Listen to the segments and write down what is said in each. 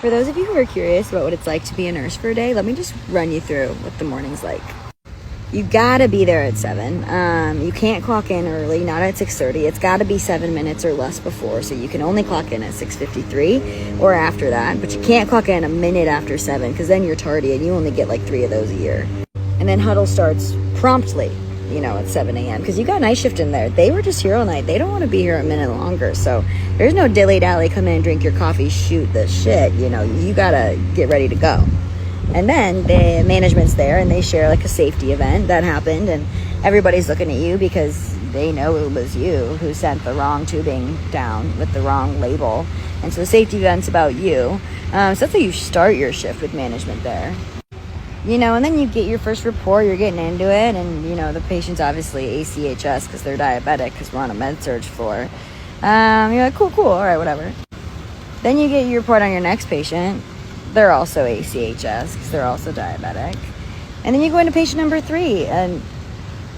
For those of you who are curious about what it's like to be a nurse for a day, let me just run you through what the morning's like. You gotta be there at 7. You can't clock in early, not at 6:30. It's gotta be 7 minutes or less before, so you can only clock in at 6:53 or after that, but you can't clock in a minute after 7 because then you're tardy and you only get like 3 of those a year. And then huddle starts promptly, at 7 a.m. because you got night shift in there. They were just here all night. They don't want to be here a minute longer, so there's no dilly-dally, come in, drink your coffee, shoot the shit. You gotta get ready to go. And then the management's there and they share like a safety event that happened, and everybody's looking at you because they know it was you who sent the wrong tubing down with the wrong label. And so the safety event's about you. So that's how you start your shift with management there. And then you get your first report, you're getting into it, and the patient's obviously ACHS because they're diabetic because we're on a med-surg floor. You're like, cool, all right, whatever. Then you get your report on your next patient. They're also ACHS because they're also diabetic. And then you go into patient number 3 and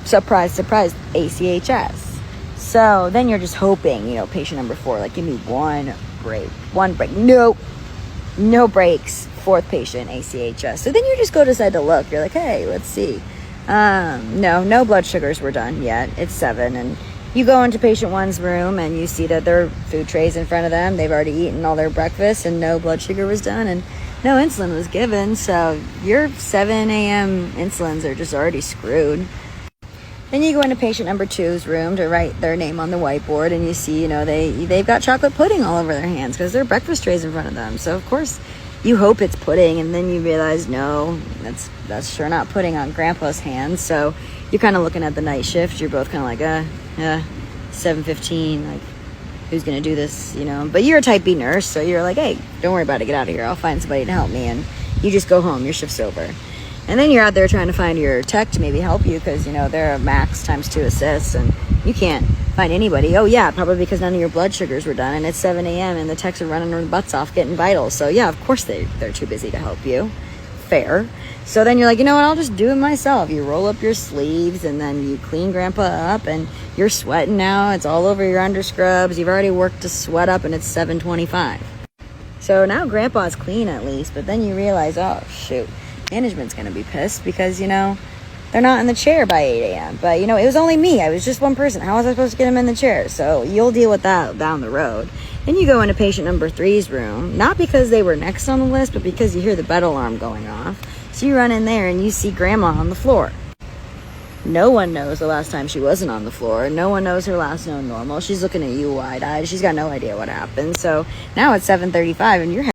surprise, ACHS. So then you're just hoping, patient number 4, like, give me one break. Nope, no breaks. 4th patient, ACHS. So then you just go decide to look. You're like, hey, let's see. No blood sugars were done yet. It's 7. And you go into patient 1's room and you see that their food tray's in front of them. They've already eaten all their breakfast and no blood sugar was done and no insulin was given. So your 7 a.m. insulins are just already screwed. Then you go into patient number 2's room to write their name on the whiteboard and you see, they've got chocolate pudding all over their hands because their breakfast tray's in front of them. So of course you hope it's pudding, and then you realize, no, that's sure not pudding on Grandpa's hands. So you're kind of looking at the night shift. You're both kind of like, 7:15, like, who's going to do this, But you're a type B nurse, so you're like, hey, don't worry about it. Get out of here. I'll find somebody to help me. And you just go home. Your shift's over. And then you're out there trying to find your tech to maybe help you because, they're a max times 2 assists, and you can't find anybody. Oh yeah, probably because none of your blood sugars were done and it's 7 a.m. and the techs are running their butts off getting vitals. So yeah, of course they're too busy to help you. Fair. So then you're like, what, I'll just do it myself. You roll up your sleeves and then you clean Grandpa up and you're sweating now. It's all over your underscrubs. You've already worked to sweat up and it's 7:25. So now Grandpa's clean at least, but then you realize, oh shoot, management's going to be pissed because, they're not in the chair by 8 a.m. But, it was only me. I was just one person. How was I supposed to get them in the chair? So you'll deal with that down the road. Then you go into patient number 3's room, not because they were next on the list, but because you hear the bed alarm going off. So you run in there and you see Grandma on the floor. No one knows the last time she wasn't on the floor. No one knows her last known normal. She's looking at you wide-eyed. She's got no idea what happened. So now it's 7:35 and you're